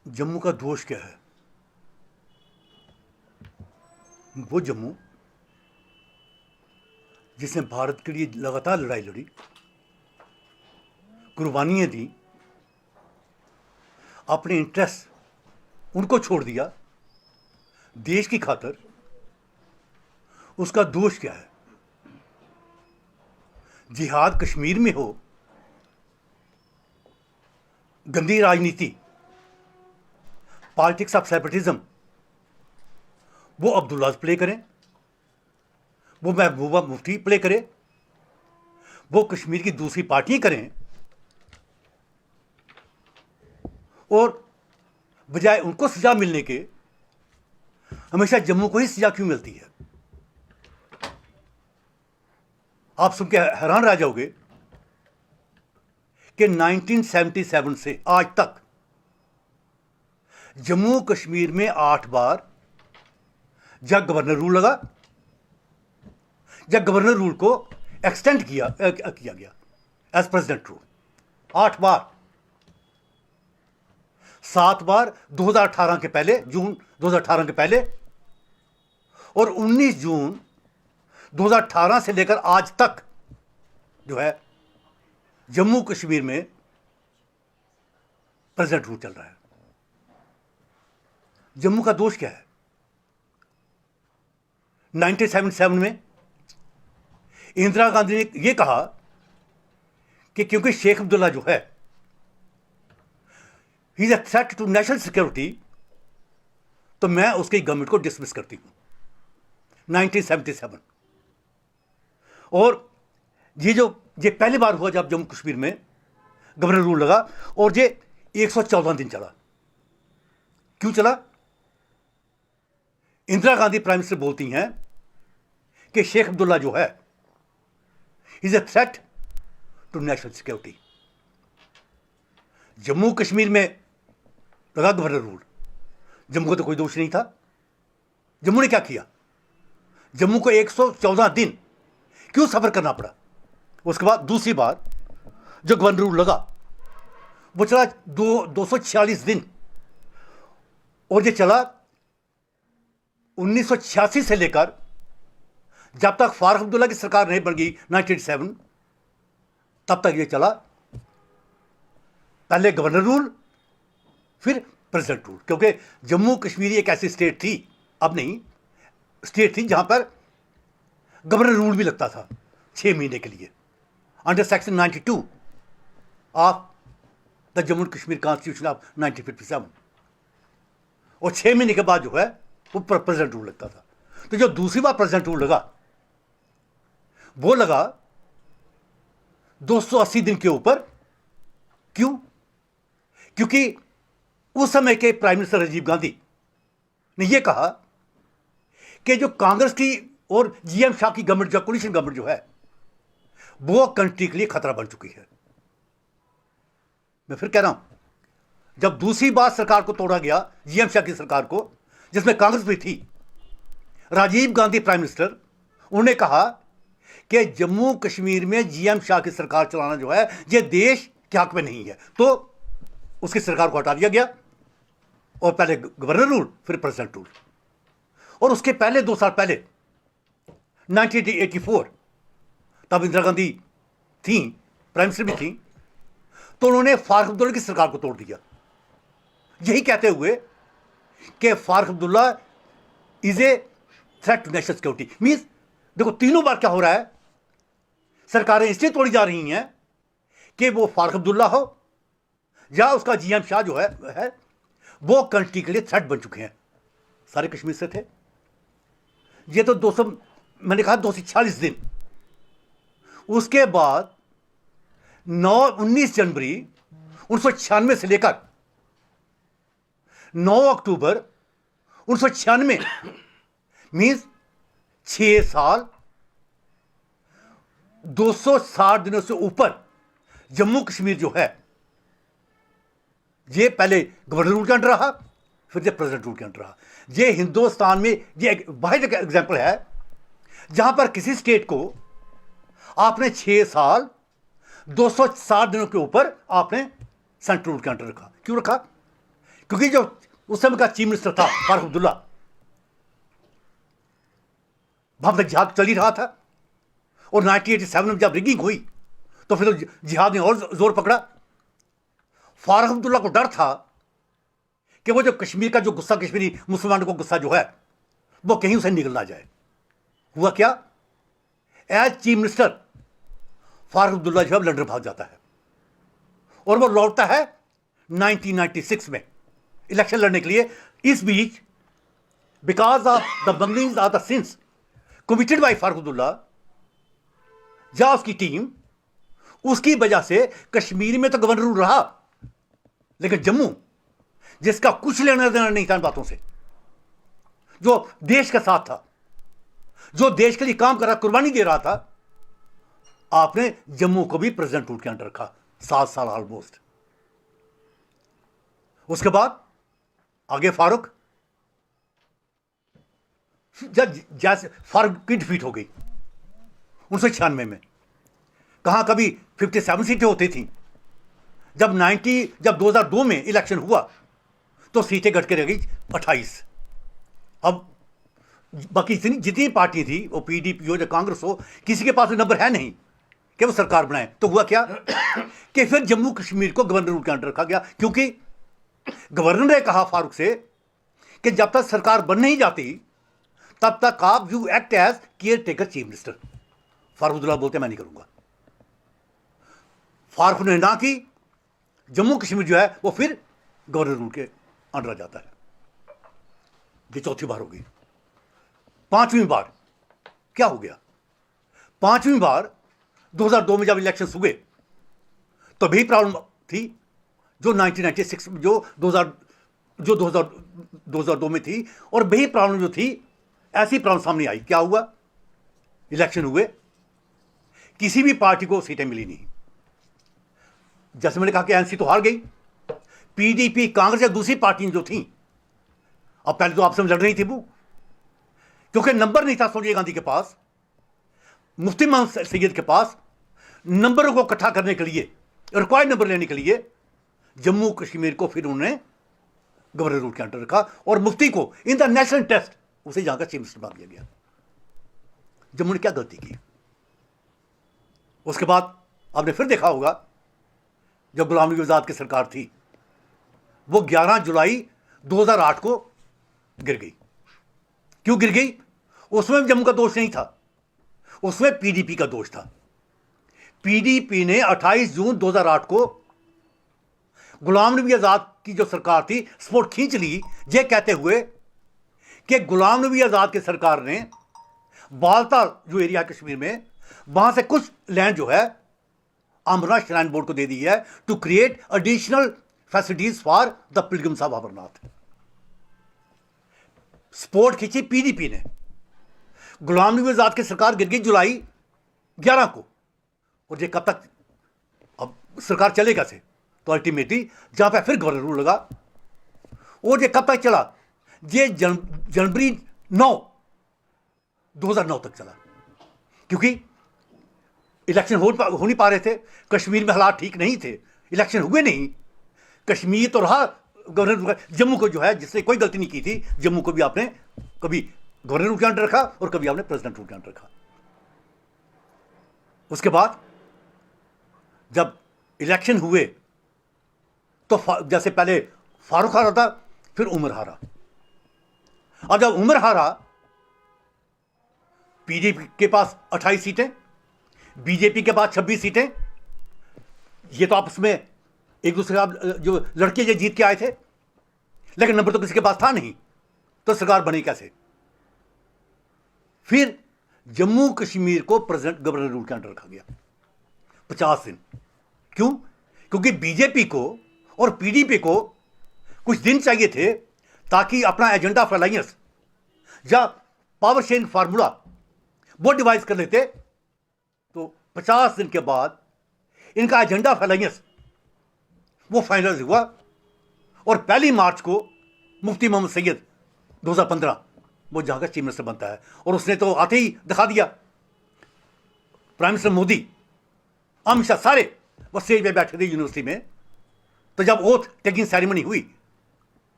जम्मू का दोष क्या है? वो जम्मू जिसने भारत के लिए लगातार लड़ाई लड़ी, कुर्बानियां दी, अपने इंटरेस्ट उनको छोड़ दिया देश की खातिर, उसका दोष क्या है? जिहाद कश्मीर में हो, गंदी राजनीति, पॉलिटिक्स ऑफ सेपरेटिज्म, वो अब्दुल्ला प्ले करें, वो महबूबा मुफ्ती प्ले करे, वो कश्मीर की दूसरी पार्टियां करें, और बजाय उनको सजा मिलने के हमेशा जम्मू को ही सजा क्यों मिलती है? आप सुन के हैरान रह जाओगे कि 1977 से आज तक जम्मू कश्मीर में 8 बार जब गवर्नर रूल लगा, जब गवर्नर रूल को एक्सटेंड किया गया एज प्रेसिडेंट रूल, 8 बार, 7 बार 2018 के पहले, जून 2018 के पहले, और 19 जून 2018 से लेकर आज तक जो है जम्मू कश्मीर में प्रेसिडेंट रूल चल रहा है। जम्मू का दोष क्या है? 1977 में इंदिरा गांधी ने यह कहा कि क्योंकि शेख अब्दुल्ला जो है he is a threat to national security, तो मैं उसकी गवर्नमेंट को डिसमिस करती हूं। 1977। और ये पहली बार हुआ जब जम्मू कश्मीर में गवर्नर रूल लगा, और ये 114 दिन चला। क्यों चला? इंदिरा गांधी प्राइम मिनिस्टर बोलती हैं कि शेख अब्दुल्ला जो है is a threat to national security. Jammu Kashmir में लगा गवर्नर रूल, जम्मू को तो कोई दोष नहीं था। जम्मू ने क्या किया? जम्मू को 114 दिन क्यों सफर करना पड़ा? उसके बाद दूसरी बार जो गवर्नर रूल लगा वो चला 246 दिन, और ये चला 1986 से लेकर जब तक फारूक अब्दुल्ला की सरकार नहीं बन गई 1987, तब तक ये चला। पहले गवर्नर रूल, फिर प्रेसिडेंट रूल, क्योंकि जम्मू कश्मीर एक ऐसी स्टेट थी, अब नहीं, स्टेट थी जहां पर गवर्नर रूल भी लगता था 6 महीने के लिए, under section 92 of the Jammu and Kashmir constitution of 1957। और 6 महीने के बाद जो है वो प्रेसिडेंट रूल लगता था। तो जो दूसरी बार प्रेसिडेंट रूल लगा वो लगा 280 दिन के ऊपर। क्यों? क्योंकि उस समय के प्राइम मिनिस्टर राजीव गांधी ने यह कहा कि जो कांग्रेस की और जीएम शाह की गवर्नमेंट, जो कोलिशन गवर्नमेंट जो है, वो कंट्री के लिए खतरा बन चुकी है। मैं फिर कह रहा हूं, जब दूसरी बार सरकार को तोड़ा गया, जीएम शाह की सरकार को, जिसमें कांग्रेस भी थी, राजीव गांधी प्राइम मिनिस्टर, उन्होंने कहा कि जम्मू कश्मीर में जीएम शाह की सरकार चलाना जो है ये देश के हक में नहीं है, तो उसकी सरकार को हटा दिया गया, और पहले गवर्नर रूल, फिर प्रेसिडेंट रूल। और उसके पहले 2 साल पहले 1984, तब इंदिरा गांधी थी, प्राइम मिनिस्टर भी थी, तो उन्होंने फारूक अब्दुल्ला की सरकार को तोड़ दिया, यही कहते हुए कि Farooq Abdullah is a threat to national security. Means देखो, तीनों बार क्या हो रहा है, सरकारें इसलिए तोड़ी जा रही हैं कि वो फारूक अब्दुल्ला हो या उसका जीएम शाह जो है वो कंट्री के लिए थ्रेट बन चुके हैं। सारे कश्मीर से थे। ये तो 200, मैंने कहा 246 दिन। उसके बाद 19 जनवरी 1996 से लेकर 9 अक्टूबर 1996, मीन्स 6 साल 260 दिनों से ऊपर जम्मू कश्मीर जो है ये पहले गवर्नर रूल के अंडर रहा, फिर ये प्रेसिडेंट रूल के अंडर रहा। ये हिंदुस्तान में ये एक वाहिद एग्जाम्पल है जहां पर किसी स्टेट को आपने 6 साल 260 दिनों के ऊपर आपने सेंट्रल रूल के अंडर रखा। क्यों रखा? क्योंकि जो उस समय का चीफ मिनिस्टर था फारूक अब्दुल्ला, वहां तक जिहाद चल ही रहा था, और 1987 में जब रिगिंग हुई तो फिर तो जिहाद ने और जोर पकड़ा। फारूक अब्दुल्ला को डर था कि वो जो कश्मीर का जो गुस्सा, कश्मीरी मुसलमानों को गुस्सा जो है, वो कहीं उसे निकल ना जाए। हुआ क्या, as chief minister Farooq Abdullah जो है लंदन भाग जाता है, और वो लौटता है 1996 में इलेक्शन लड़ने के लिए। इस बीच because of the bunglings are the sins committed by Farooq Abdullah, या उसकी टीम, उसकी वजह से कश्मीर में तो गवर्नर रूल रहा, लेकिन जम्मू जिसका कुछ लेना देना नहीं था इन बातों से, जो देश के साथ था, जो देश के लिए काम कर रहा, कुर्बानी दे रहा था, आपने जम्मू को भी प्रेसिडेंट रूल के अंडर रखा 7 साल ऑलमोस्ट। उसके बाद आगे फारूक, जैसे फारूक की डिफीट हो गई 1996 में, कहां कभी 57 सीटें होती थी, जब 2002 में इलेक्शन हुआ तो सीटें घट के रह गई 28। अब बाकी जितनी पार्टी थी, वो पीडीपी हो या कांग्रेस हो, किसी के पास नंबर है नहीं कि वो सरकार बनाए। तो हुआ क्या कि फिर जम्मू कश्मीर को गवर्नर रूल के अंडर रखा गया, क्योंकि गवर्नर ने कहा फारूक से कि जब तक सरकार बन नहीं जाती तब तक आप you act as caretaker chief minister. Farooq Abdullah बोलते मैं नहीं करूंगा। फारूक ने ना की, जम्मू कश्मीर जो है वो फिर गवर्नर रूल के अंडर आ जाता है। ये चौथी बार होगी। पांचवीं बार क्या हो गया, पांचवीं बार 2002 में जब इलेक्शन हुए तो भी प्रॉब्लम थी, जो 1996 में जो 2002 में थी, और वही प्रॉब्लम जो थी, ऐसी प्रॉब्लम सामने आई। क्या हुआ, इलेक्शन हुए, किसी भी पार्टी को सीटें मिली नहीं। जैसे मैंने कहा कि एनसी तो हार गई, पीडीपी, कांग्रेस या दूसरी पार्टी जो थी, अब पहले तो आपस में लड़ रही थी वो, क्योंकि नंबर नहीं था सोनिया गांधी के पास, मुफ्ती मोहम्मद सैयद के पास। नंबरों को इकट्ठा करने के लिए, रिक्वायर्ड नंबर लेने के लिए, जम्मू कश्मीर को फिर उन्होंने गवर्नर रूल के अंडर रखा, और मुफ्ती को इन द नेशनल टेस्ट उसे जहां का चीफ मिनिस्टर बना दिया गया। जम्मू ने क्या गलती की। उसके बाद आपने फिर देखा होगा, जब गुलाम नबी आजाद की सरकार थी, वो 11 जुलाई 2008 को गिर गई। क्यों गिर गई, उसमें जम्मू का दोष नहीं था, उसमें पीडीपी का दोष था। पीडीपी ने 28 जून 2008 को गुलाम नबी आजाद की जो सरकार थी सपोर्ट खींच ली, ये कहते हुए कि गुलाम नबी आजाद की सरकार ने बालताल जो एरिया है कश्मीर में, वहां से कुछ लैंड जो है अमरनाथ श्राइन बोर्ड को दे दी है to create additional facilities for the pilgrims of Amarnath. Support खींची पीडीपी ने। गुलाम नबी आजाद की सरकार गिर गई जुलाई 11 को, और ये कब तक अब सरकार चले कैसे, तो अल्टीमेटली जहां पे फिर गवर्नर रूल लगा, और ये कब तक चला, ये जनवरी 9 2009 तक चला, क्योंकि इलेक्शन हो नहीं पा रहे थे, कश्मीर में हालात ठीक नहीं थे, इलेक्शन हुए नहीं, कश्मीर तो रहा गवर्नर। जम्मू को जो है, जिसने कोई गलती नहीं की थी, जम्मू को भी आपने कभी गवर्नर रूल के अंडर रखा और कभी आपने प्रेसिडेंट रूल के अंडर रखा। उसके बाद जब इलेक्शन हुए तो जैसे पहले फारूक हारा था, फिर उमर हारा। अब जब उमर हारा, पीडीपी के पास 28 सीटें, बीजेपी के पास 26 सीटें, ये तो आपस में एक दूसरे का जो लड़के ये जीत के आए थे, लेकिन नंबर तो किसी के पास था नहीं, तो सरकार बनी कैसे। फिर जम्मू कश्मीर को प्रेसिडेंट गवर्नर रूल के अंडर रखा गया 50 दिन। क्यों, क्योंकि बीजेपी को और पीडीपी को कुछ दिन चाहिए थे ताकि अपना एजेंडा ऑफ अलायंस या पावर शेयरिंग फार्मूला वो डिवाइस कर लेते, तो 50 दिन के बाद इनका एजेंडा ऑफ अलायंस वो फाइनल हुआ, और 1 मार्च को मुफ्ती मोहम्मद सैयद 2015 वो जहां का चीफ मिनिस्टर बनता है, और उसने तो आते ही दिखा दिया। प्राइम मिनिस्टर मोदी, अमित शाह सारे वो स्टेज पे बैठे थे यूनिवर्सिटी में, तो जब ओथ टेकिंग सेरेमनी हुई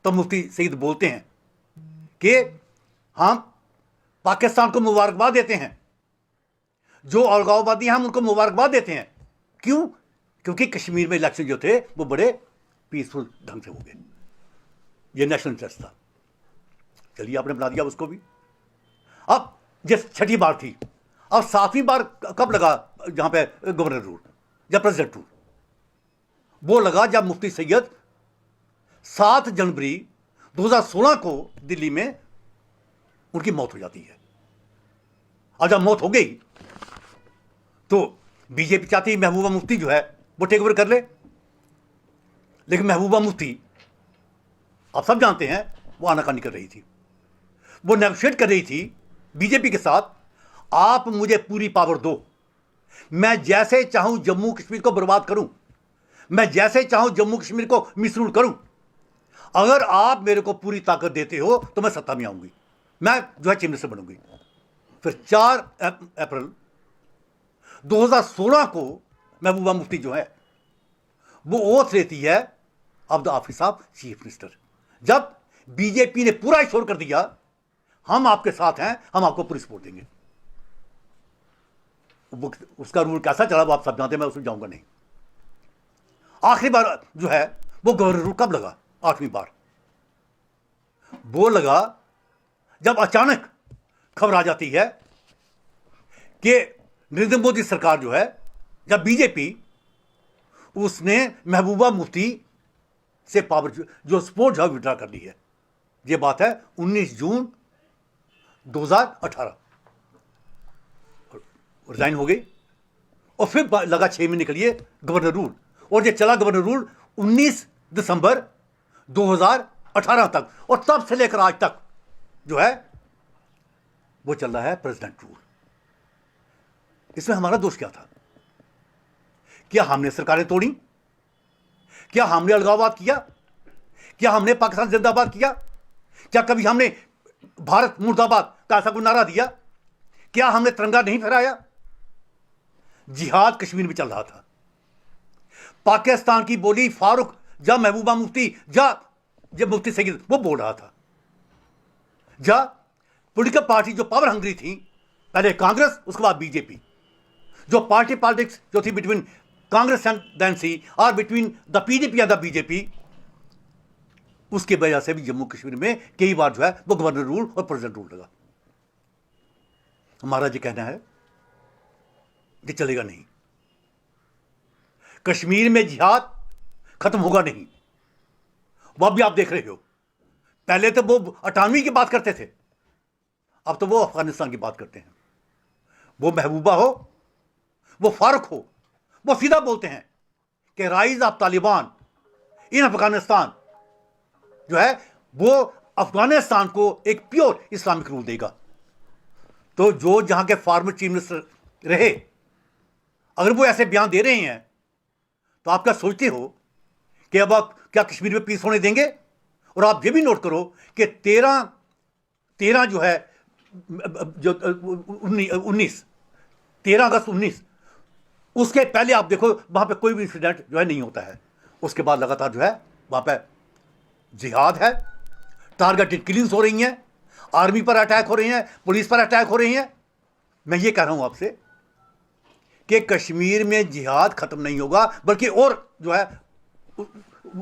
तब मुफ्ती सईद बोलते हैं कि हम पाकिस्तान को मुबारकबाद देते हैं, जो अलगाववादी हैं हम उनको मुबारकबाद देते हैं। क्यों? क्योंकि कश्मीर में इलेक्शन जो थे वो बड़े पीसफुल ढंग से हो गए, ये नेशनल इंटरेस्ट था। चलिए, आपने बना दिया उसको भी। अब जिस छठी बार थी, अब सातवीं बार कब लगा जहां पे गवर्नर रूल या प्रेसिडेंट रूल? वो लगा जब मुफ्ती सैयद 7 जनवरी 2016 को दिल्ली में उनकी मौत हो जाती है। और जब मौत हो गई तो बीजेपी चाहती महबूबा मुफ्ती जो है वो टेक ओवर कर ले, लेकिन महबूबा मुफ्ती आप सब जानते हैं वो आनाकानी कर रही थी, वो नेगोशिएट कर रही थी बीजेपी के साथ। आप मुझे पूरी पावर दो, मैं जैसे चाहूं जम्मू कश्मीर को बर्बाद करूं, मैं जैसे चाहूं जम्मू कश्मीर को मिसरूल करूं। अगर आप मेरे को पूरी ताकत देते हो तो मैं सत्ता में आऊंगी, मैं जो है चीफ मिनिस्टर बनूंगी। फिर 4 अप्रैल 2016 को महबूबा मुफ्ती जो है वो ओथ लेती है of the office of chief minister. जब बीजेपी ने पूरा इश्योर कर दिया हम आपके साथ हैं, हम आपको पूरी सपोर्ट देंगे। उसका रूल कैसा चला वो आप सब जानते हैं, मैं उसमें जाऊंगा नहीं। आखिरी बार जो है वो गवर्नर रूल कब लगा? 8वीं बार वो लगा जब अचानक खबर आ जाती है कि नरेंद्र मोदी सरकार जो है, जब बीजेपी उसने महबूबा मुफ्ती से पावर जो सपोर्ट जो विड्रॉ कर ली है। ये बात है 19 जून 2018, रिजाइन हो गई और फिर लगा 6 महीने के लिए गवर्नर रूल, और ये चला गवर्नर रूल 19 दिसंबर 2018 तक, और तब से लेकर आज तक जो है वो चल रहा है प्रेसिडेंट रूल। इसमें हमारा दोष क्या था? क्या हमने सरकारें तोड़ी? क्या हमने अलगाववाद किया? क्या हमने पाकिस्तान जिंदाबाद किया? क्या कभी हमने भारत मुर्दाबाद का ऐसा कोई नारा दिया? क्या हमने तिरंगा नहीं फहराया? जिहाद कश्मीर में चल रहा था। पाकिस्तान की बोली फारूक या महबूबा मुफ्ती या जब मुफ्ती सईद वो बोल रहा था। या पॉलिटिकल पार्टी जो पावर हंग्री थी, पहले कांग्रेस उसके बाद बीजेपी, जो पार्टी पॉलिटिक्स जो थी between Congress and the NC और between the PDP and the BJP, उसकी वजह से भी जम्मू कश्मीर में कई बार जो है वो गवर्नर रूल और प्रेसिडेंट रूल लगा। हमारा ये कहना है कि चलेगा नहीं, कश्मीर में जिहाद खत्म होगा नहीं। वो भी आप देख रहे हो, पहले तो वो अटानवी की बात करते थे, अब तो वो अफगानिस्तान की बात करते हैं। वो महबूबा हो, वो फारूक हो, वो सीधा बोलते हैं कि राइज ऑफ तालिबान इन अफगानिस्तान जो है वो अफगानिस्तान को एक प्योर इस्लामिक रूल देगा। तो जो जहां के फॉर्मर चीफ मिनिस्टर रहे, अगर वो ऐसे बयान दे रहे हैं तो आप क्या सोचते हो कि अब आप क्या कश्मीर में पीस होने देंगे? और आप ये भी नोट करो कि 13 जो है जो 13 अगस्त 19, उसके पहले आप देखो वहां पे कोई भी इंसिडेंट जो है नहीं होता है। उसके बाद लगातार जो है वहां पे जिहाद है, टारगेटेड किलिंग्स हो रही हैं, आर्मी पर अटैक हो रहे हैं, पुलिस पर अटैक हो रहे हैं। मैं ये कह रहा हूं आपसे कि कश्मीर में जिहाद खत्म नहीं होगा, बल्कि और जो है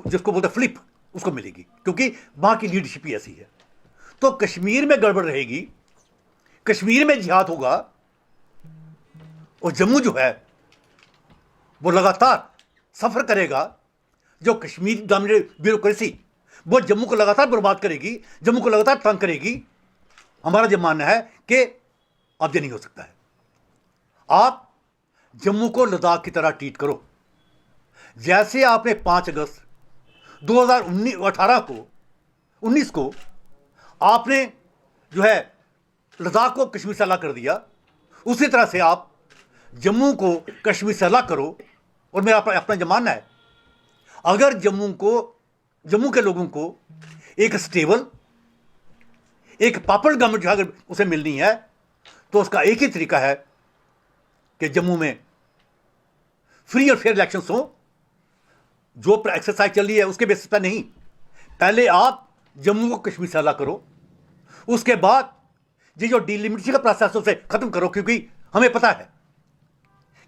जिसको बोलते फ्लिप उसको मिलेगी, क्योंकि वहां की लीडरशिप ही ऐसी है। तो कश्मीर में गड़बड़ रहेगी, कश्मीर में जिहाद होगा, और जम्मू जो है वो लगातार सफर करेगा। जो कश्मीर डोमिनेटेड ब्यूरोक्रेसी वो जम्मू को लगातार बर्बाद करेगी, जम्मू को लगातार तंग करेगी। हमारा जो मानना है कि अब ये नहीं हो सकता है। आप जम्मू को लद्दाख की तरह ट्रीट करो, जैसे आपने 5 अगस्त 2018 को 19 को आपने जो है लद्दाख को कश्मीर से अलग कर दिया, उसी तरह से आप जम्मू को कश्मीर से अलग करो। और मेरा अपना जो मानना है, अगर जम्मू के लोगों को एक स्टेबल, एक पॉपुलर गवर्नमेंट जो अगर उसे मिलनी है तो उसका एक ही तरीका है कि जम्मू में फ्री और फेयर इलेक्शंस हो। जो एक्सरसाइज चल रही है उसके बेसिस पर नहीं, पहले आप जम्मू को कश्मीर से अलग करो, उसके बाद ये जो डिलिमिटेशन का प्रोसेस है उसे खत्म करो, क्योंकि हमें पता है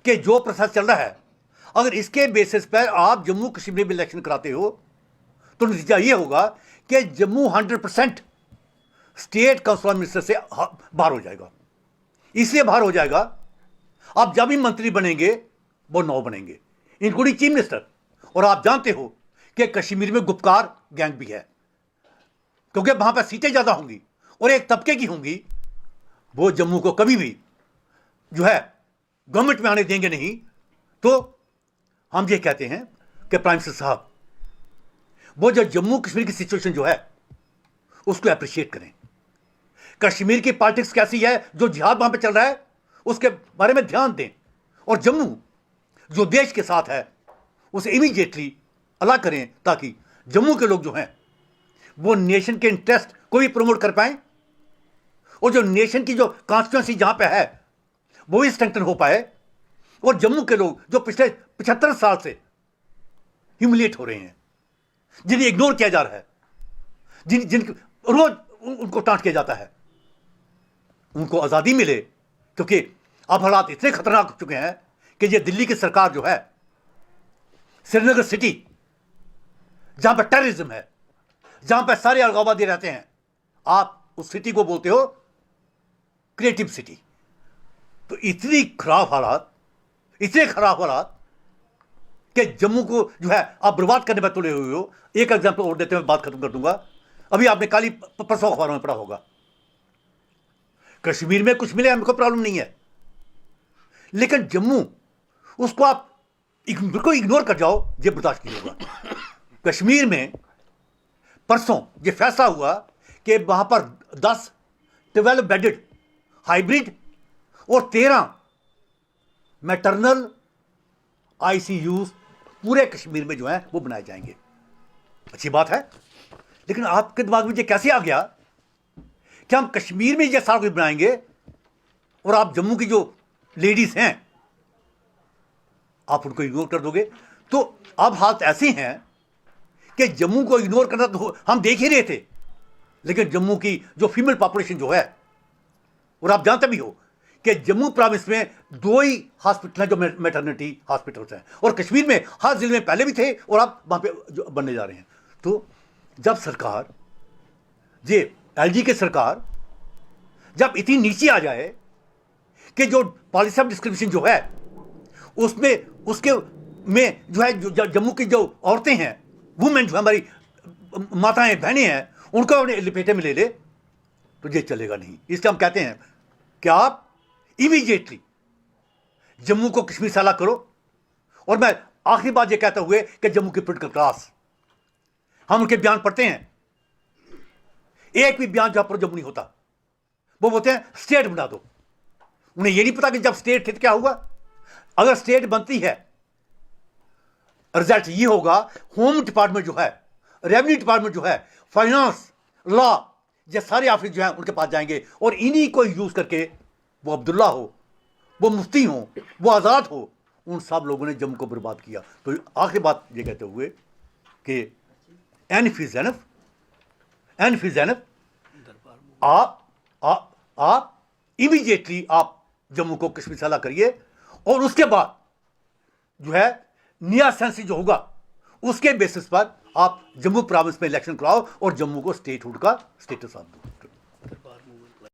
कि जो प्रोसेस चल रहा है, अगर इसके बेसिस पर आप जम्मू कश्मीर में इलेक्शन कराते हो तो नतीजा ये होगा कि जम्मू 100% स्टेट काउंसिल मिनिस्टर से बाहर हो जाएगा। इसलिए बाहर हो जाएगा, आप जब भी मंत्री बनेंगे वो 9 बनेंगे, इंक्लूडिंग चीफ मिनिस्टर। और आप जानते हो कि कश्मीर में गुप्तकार गैंग भी है, क्योंकि वहां पर सीटें ज्यादा होंगी और एक तबके की होंगी, वो जम्मू को कभी भी जो है गवर्नमेंट में आने देंगे नहीं। तो हम ये कहते हैं कि प्राइम मिनिस्टर साहब, वो जो जम्मू कश्मीर की सिचुएशन जो है उसको अप्रिशिएट करें। कश्मीर की पॉलिटिक्स कैसी है, जो जिहाद वहां पे चल रहा है उसके बारे में ध्यान दें, और जम्मू जो देश के साथ है उसे इमीडिएटली अलग करें, ताकि जम्मू के लोग जो हैं वो नेशन के इंटरेस्ट को भी प्रमोट कर पाए, और जो नेशन की जो कॉन्स्टिट्यूंसी जहां पे है वो भी स्ट्रेंथन हो पाए, और जम्मू के लोग जो पिछले 75 साल से ह्यूमिलिएट हो रहे हैं, जिन्हें इग्नोर किया जा रहा है, जिन रोज उनको टांट किया जाता है, उनको आजादी मिले। क्योंकि अब हालात इतने खतरनाक हो चुके हैं कि ये दिल्ली की सरकार जो है, श्रीनगर सिटी जहां पर टेररिज्म है, जहां पर सारे अलगाववादी रहते हैं, आप उस सिटी को बोलते हो क्रिएटिव सिटी। तो इतनी खराब हालात, इतने खराब हालात कि जम्मू को जो है आप बर्बाद करने में तुले हुए हो। एक एग्जांपल और देते हुए बात खत्म कर दूंगा। अभी आपने काली परसों अखबारों में पढ़ा होगा, कश्मीर में कुछ मिले, हमको प्रॉब्लम नहीं है, लेकिन जम्मू उसको आप बिल्कुल इग्नोर कर जाओ, ये बर्दाश्त नहीं होगा। कश्मीर में परसों ये फैसला हुआ कि वहां पर 12 बेडेड हाइब्रिड और 13 मैटरनल आईसीयूज पूरे कश्मीर में जो है वो बनाए जाएंगे। अच्छी बात है, लेकिन आपके दिमाग में ये कैसे आ गया कि हम कश्मीर में ये सारा कुछ बनाएंगे और आप जम्मू की जो लेडीज हैं आप उनको इग्नोर कर दोगे? तो अब हालत ऐसी हैं कि जम्मू को इग्नोर करना तो हम देख ही रहे थे, लेकिन जम्मू की जो फीमेल पॉपुलेशन जो है, और आप जानते भी हो कि जम्मू प्रोविंस में 2 ही हॉस्पिटल हैं जो मैटरनिटी हॉस्पिटल्स हैं, और कश्मीर में हर जिले में पहले भी थे और अब वहां पे जो बनने जा रहे हैं। तो जब सरकार, ये एलजी की सरकार जब इतनी नीचे आ जाए कि जो पॉलिसी ऑफ डिस्क्रिमिनेशन जो है उसमें उसके में जो है जो जम्मू की जो औरतें हैं, वुमेन जो हमारी माताएं बहनें हैं, उनको अपने लपेटे में ले ले, तो ये चलेगा नहीं। इसलिए हम कहते हैं कि आप इमीडिएटली जम्मू को कश्मीर से अलग करो। और मैं आखिरी बात ये कहता हुए कि जम्मू की पोलिटिकल क्लास, हम उनके बयान पढ़ते हैं, एक भी बयान जहां पर जम्मू नहीं होता, वो बोलते हैं स्टेट बना दो। उन्हें यह नहीं पता कि जब स्टेट थी तो क्या हुआ। अगर स्टेट बनती है, रिजल्ट ये होगा, होम डिपार्टमेंट जो है, रेवेन्यू डिपार्टमेंट जो है, फाइनेंस, लॉ, ये सारे ऑफिस जो है उनके पास जाएंगे, और इन्हीं को यूज करके वो अब्दुल्ला हो, वो मुफ्ती हो, वो आज़ाद हो, उन सब लोगों ने जम्मू को बर्बाद किया। तो आखिरी बात ये कहते हुए कि enough is enough, enough is enough, आप इमीडिएटली आप जम्मू को कश्मीर से अलग करिए, और उसके बाद जो है नया सेंस जो होगा उसके बेसिस पर आप जम्मू प्रोविंस में इलेक्शन कराओ और जम्मू को स्टेटहुड का स्टेटस आप दो।